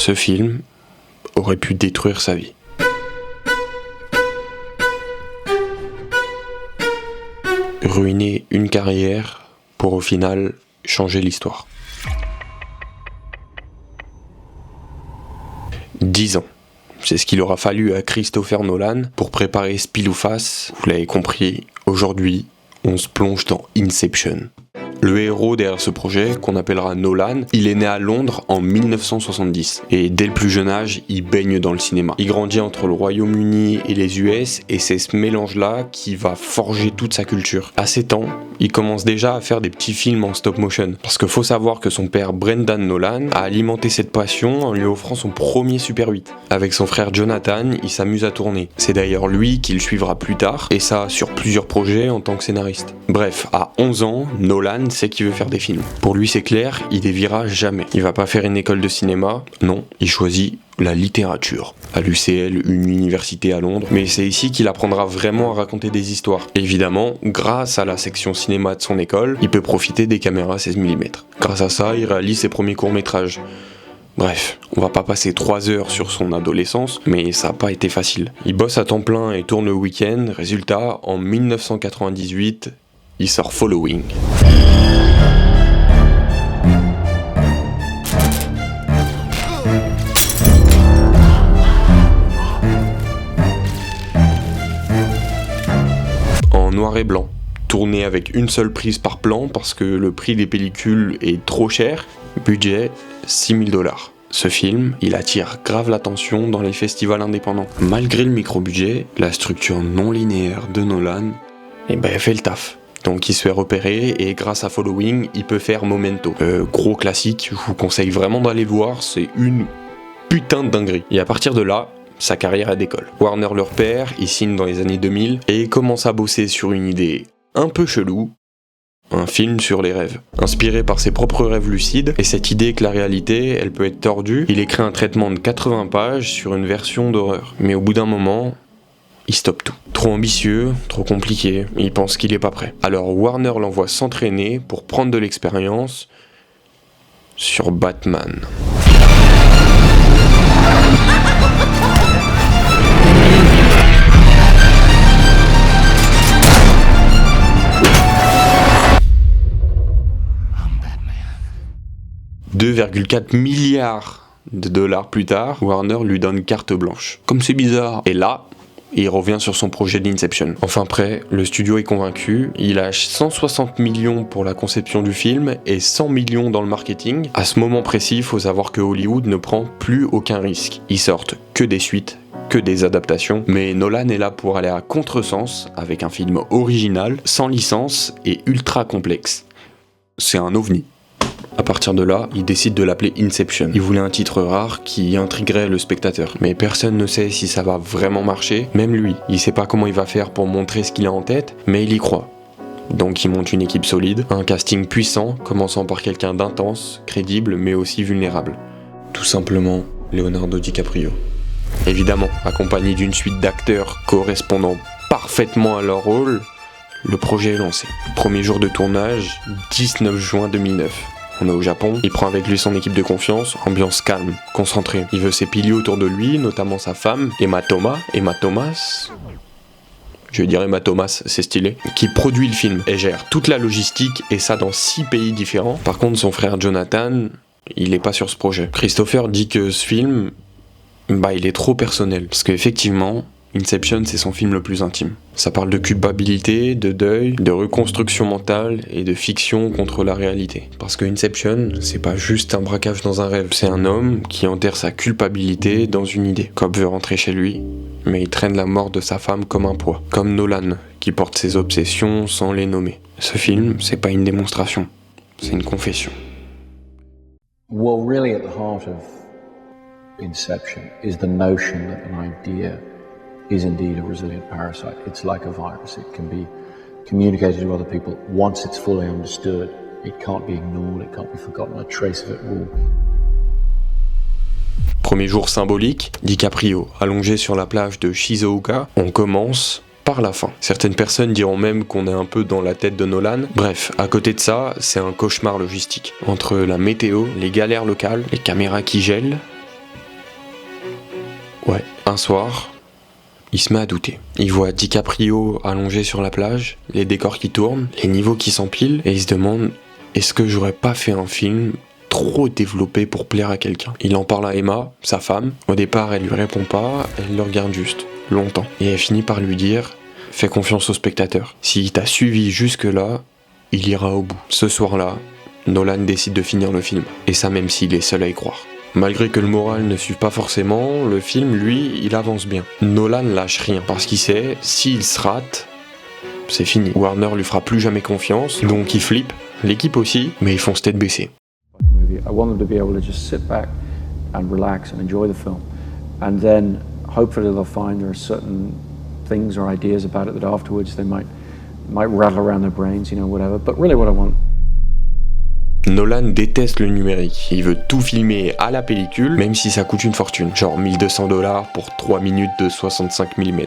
Ce film aurait pu détruire sa vie. Ruiner une carrière pour au final changer l'histoire. 10 ans. C'est ce qu'il aura fallu à Christopher Nolan pour préparer Pile ou Face. Vous l'avez compris, aujourd'hui, on se plonge dans Inception. Le héros derrière ce projet, qu'on appellera Nolan, il est né à Londres en 1970. Et dès le plus jeune âge, il baigne dans le cinéma. Il grandit entre le Royaume-Uni et les US, et c'est ce mélange-là qui va forger toute sa culture. À 7 ans, il commence déjà à faire des petits films en stop motion. Parce qu'il faut savoir que son père Brendan Nolan a alimenté cette passion en lui offrant son premier Super 8. Avec son frère Jonathan, il s'amuse à tourner. C'est d'ailleurs lui qui le suivra plus tard, et ça sur plusieurs projets en tant que scénariste. Bref, à 11 ans, Nolan sait qu'il veut faire des films. Pour lui c'est clair, il déviera jamais. Il va pas faire une école de cinéma, non, il choisit la littérature. À l'UCL, une université à Londres, mais c'est ici qu'il apprendra vraiment à raconter des histoires. Évidemment, grâce à la section cinéma de son école, il peut profiter des caméras 16 mm. Grâce à ça, il réalise ses premiers courts-métrages. Bref, on va pas passer 3 heures sur son adolescence, mais ça a pas été facile. Il bosse à temps plein et tourne le week-end, résultat, en 1998, il sort Following. En noir et blanc, tourné avec une seule prise par plan parce que le prix des pellicules est trop cher, budget 6 000 $. Ce film, il attire grave l'attention dans les festivals indépendants. Malgré le micro-budget, la structure non linéaire de Nolan, fait le taf. Donc il se fait repérer et grâce à Following, il peut faire Memento. Gros classique, je vous conseille vraiment d'aller le voir, c'est une putain de dinguerie. Et à partir de là, sa carrière décolle. Warner le repère, il signe dans les années 2000 et commence à bosser sur une idée un peu chelou, un film sur les rêves. Inspiré par ses propres rêves lucides et cette idée que la réalité, elle peut être tordue, il écrit un traitement de 80 pages sur une version d'horreur. Mais au bout d'un moment, il stoppe tout. Trop ambitieux, trop compliqué, il pense qu'il est pas prêt. Alors Warner l'envoie s'entraîner pour prendre de l'expérience sur Batman. $2,4 milliards plus tard, Warner lui donne carte blanche. Comme c'est bizarre. Et là, il revient sur son projet d'Inception. Enfin prêt, le studio est convaincu, il lâche 160 millions pour la conception du film et 100 millions dans le marketing. À ce moment précis, il faut savoir que Hollywood ne prend plus aucun risque. Ils sortent que des suites, que des adaptations, mais Nolan est là pour aller à contresens avec un film original, sans licence et ultra complexe. C'est un ovni. À partir de là, il décide de l'appeler Inception. Il voulait un titre rare qui intriguerait le spectateur. Mais personne ne sait si ça va vraiment marcher, même lui. Il sait pas comment il va faire pour montrer ce qu'il a en tête, mais il y croit. Donc il monte une équipe solide, un casting puissant, commençant par quelqu'un d'intense, crédible, mais aussi vulnérable. Tout simplement, Leonardo DiCaprio. Évidemment, accompagné d'une suite d'acteurs correspondant parfaitement à leur rôle, le projet est lancé. Premier jour de tournage, 19 juin 2009. On est au Japon, il prend avec lui son équipe de confiance, ambiance calme, concentrée. Il veut ses piliers autour de lui, notamment sa femme, Emma Thomas, c'est stylé, qui produit le film et gère toute la logistique et ça dans 6 pays différents. Par contre, son frère Jonathan, il est pas sur ce projet. Christopher dit que ce film, il est trop personnel, parce qu'effectivement, Inception, c'est son film le plus intime. Ça parle de culpabilité, de deuil, de reconstruction mentale et de fiction contre la réalité. Parce que Inception, c'est pas juste un braquage dans un rêve, c'est un homme qui enterre sa culpabilité dans une idée. Cobb veut rentrer chez lui, mais il traîne la mort de sa femme comme un poids. Comme Nolan, qui porte ses obsessions sans les nommer. Ce film, c'est pas une démonstration, c'est une confession. Well, really at the heart of Inception is the notion that an idea is indeed a resilient parasite. It's like a virus. It can be communicated to other people once it's fully understood. It can't be ignored, it can't be forgotten, a trace of it will. Premier jour symbolique, DiCaprio, allongé sur la plage de Shizuoka, on commence par la fin. Certaines personnes diront même qu'on est un peu dans la tête de Nolan. Bref, à côté de ça, c'est un cauchemar logistique. Entre la météo, les galères locales, les caméras qui gèlent, Un soir, il se met à douter. Il voit DiCaprio allongé sur la plage, les décors qui tournent, les niveaux qui s'empilent, et il se demande « Est-ce que j'aurais pas fait un film trop développé pour plaire à quelqu'un ?» Il en parle à Emma, sa femme. Au départ, elle lui répond pas, elle le regarde juste, longtemps. Et elle finit par lui dire « Fais confiance au spectateur. S'il t'a suivi jusque-là, il ira au bout. » Ce soir-là, Nolan décide de finir le film. Et ça même s'il est seul à y croire. Malgré que le moral ne suive pas forcément, le film, lui, il avance bien. Nolan lâche rien, parce qu'il sait, s'il se rate, c'est fini. Warner lui fera plus jamais confiance, donc il flippe, l'équipe aussi, mais ils foncent tête baissée. I want them to be able to just sit back and relax and enjoy the film. And then hopefully they'll find there are certain things or ideas about it that afterwards they might rattle around their brains, whatever. But really what I want... Nolan déteste le numérique, il veut tout filmer à la pellicule, même si ça coûte une fortune, genre $1200 pour 3 minutes de 65 mm.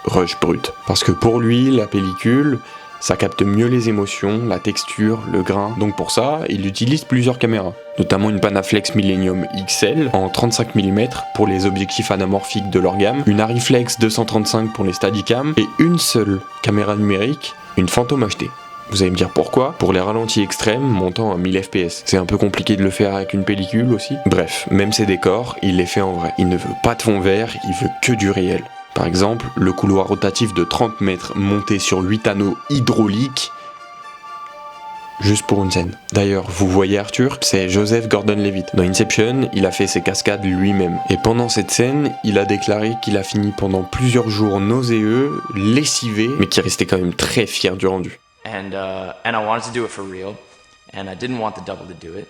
Rush brut. Parce que pour lui, la pellicule, ça capte mieux les émotions, la texture, le grain, donc pour ça, il utilise plusieurs caméras, notamment une Panaflex Millennium XL en 35 mm pour les objectifs anamorphiques de leur gamme, une Arriflex 235 pour les Steadicam, et une seule caméra numérique, une Phantom HD. Vous allez me dire pourquoi? Pour les ralentis extrêmes montant à 1000 fps. C'est un peu compliqué de le faire avec une pellicule aussi. Bref, même ses décors, il les fait en vrai. Il ne veut pas de fond vert, il veut que du réel. Par exemple, le couloir rotatif de 30 mètres monté sur 8 anneaux hydrauliques, juste pour une scène. D'ailleurs, vous voyez Arthur, c'est Joseph Gordon-Levitt. Dans Inception, il a fait ses cascades lui-même. Et pendant cette scène, il a déclaré qu'il a fini pendant plusieurs jours nauséeux, lessivé, mais qu'il restait quand même très fier du rendu. And I wanted to do it for real, and I didn't want the double to do it,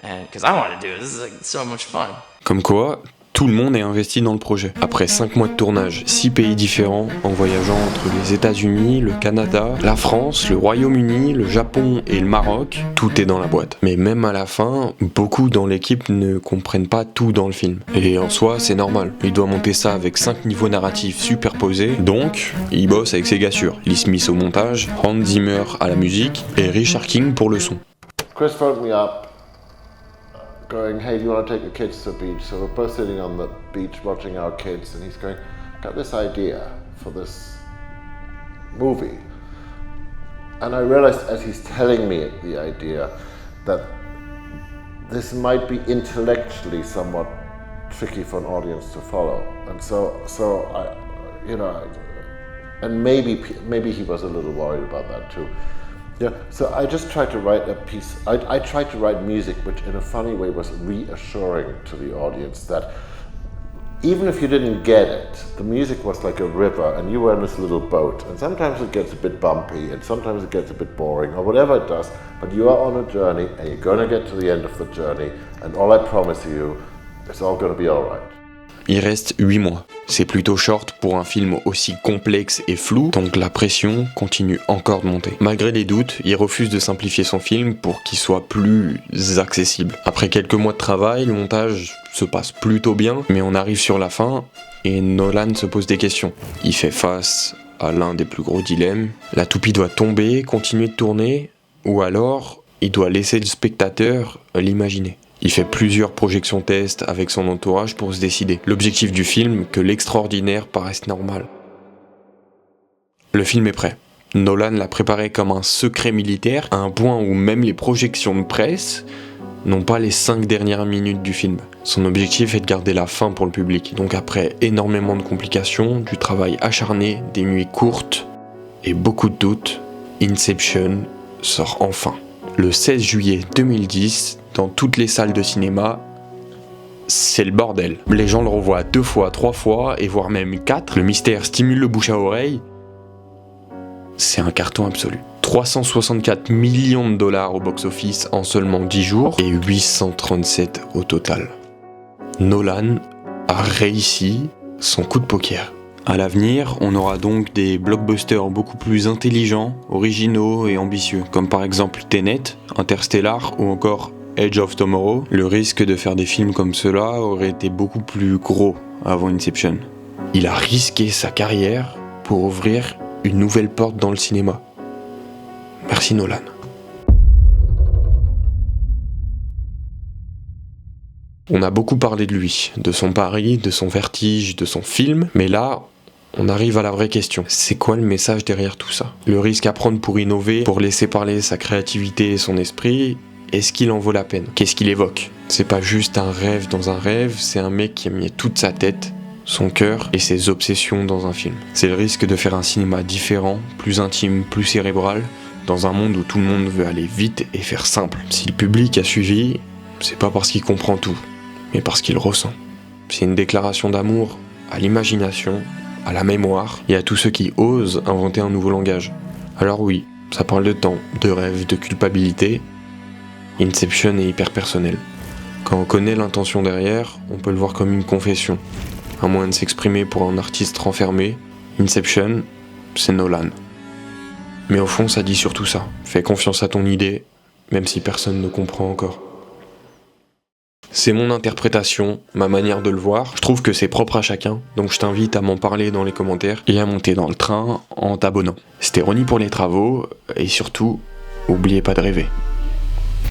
and because I wanted to do it. This is like so much fun. Comme quoi, tout le monde est investi dans le projet. Après 5 mois de tournage, 6 pays différents, en voyageant entre les États-Unis, le Canada, la France, le Royaume-Uni, le Japon et le Maroc, tout est dans la boîte. Mais même à la fin, beaucoup dans l'équipe ne comprennent pas tout dans le film. Et en soi, c'est normal. Il doit monter ça avec 5 niveaux narratifs superposés, donc il bosse avec ses gars sûrs. Lee Smith au montage, Hans Zimmer à la musique et Richard King pour le son. Chris phoned me up going, hey, do you want to take the kids to the beach? So we're both sitting on the beach watching our kids, and he's going, I got this idea for this movie. And I realized as he's telling me the idea that this might be intellectually somewhat tricky for an audience to follow. And so I, and maybe he was a little worried about that too. Yeah, so I just tried to write a piece. I tried to write music which in a funny way was reassuring to the audience that even if you didn't get it, the music was like a river and you were in this little boat, and sometimes it gets a bit bumpy and sometimes it gets a bit boring or whatever it does, but you are on a journey and you're going to get to the end of the journey, and all I promise you, it's all going to be all right. Il reste 8 mois. C'est plutôt short pour un film aussi complexe et flou, donc la pression continue encore de monter. Malgré les doutes, il refuse de simplifier son film pour qu'il soit plus accessible. Après quelques mois de travail, le montage se passe plutôt bien, mais on arrive sur la fin et Nolan se pose des questions. Il fait face à l'un des plus gros dilemmes. La toupie doit tomber, continuer de tourner, ou alors il doit laisser le spectateur l'imaginer. Il fait plusieurs projections tests avec son entourage pour se décider. L'objectif du film, que l'extraordinaire paraisse normal. Le film est prêt. Nolan l'a préparé comme un secret militaire, à un point où même les projections de presse n'ont pas les 5 dernières minutes du film. Son objectif est de garder la fin pour le public. Donc après énormément de complications, du travail acharné, des nuits courtes et beaucoup de doutes, Inception sort enfin. Le 16 juillet 2010, dans toutes les salles de cinéma, c'est le bordel. Les gens le revoient 2 fois, 3 fois, et voire même 4. Le mystère stimule le bouche à oreille. C'est un carton absolu. 364 millions de dollars au box-office en seulement 10 jours, et 837 au total. Nolan a réussi son coup de poker. À l'avenir, on aura donc des blockbusters beaucoup plus intelligents, originaux et ambitieux, comme par exemple Tenet, Interstellar ou encore Edge of Tomorrow. Le risque de faire des films comme cela aurait été beaucoup plus gros avant Inception. Il a risqué sa carrière pour ouvrir une nouvelle porte dans le cinéma. Merci Nolan. On a beaucoup parlé de lui, de son pari, de son vertige, de son film, mais là, on arrive à la vraie question. C'est quoi le message derrière tout ça? Le risque à prendre pour innover, pour laisser parler sa créativité et son esprit, est-ce qu'il en vaut la peine? Qu'est-ce qu'il évoque? C'est pas juste un rêve dans un rêve, c'est un mec qui a mis toute sa tête, son cœur et ses obsessions dans un film. C'est le risque de faire un cinéma différent, plus intime, plus cérébral, dans un monde où tout le monde veut aller vite et faire simple. Si le public a suivi, c'est pas parce qu'il comprend tout, mais parce qu'il ressent. C'est une déclaration d'amour à l'imagination, à la mémoire et à tous ceux qui osent inventer un nouveau langage. Alors oui, ça parle de temps, de rêve, de culpabilité. Inception est hyper personnel. Quand on connaît l'intention derrière, on peut le voir comme une confession, un moyen de s'exprimer pour un artiste renfermé. Inception, c'est Nolan. Mais au fond, ça dit surtout ça. Fais confiance à ton idée, même si personne ne comprend encore. C'est mon interprétation, ma manière de le voir. Je trouve que c'est propre à chacun, donc je t'invite à m'en parler dans les commentaires et à monter dans le train en t'abonnant. C'était Ronnie pour les travaux, et surtout, n'oubliez pas de rêver.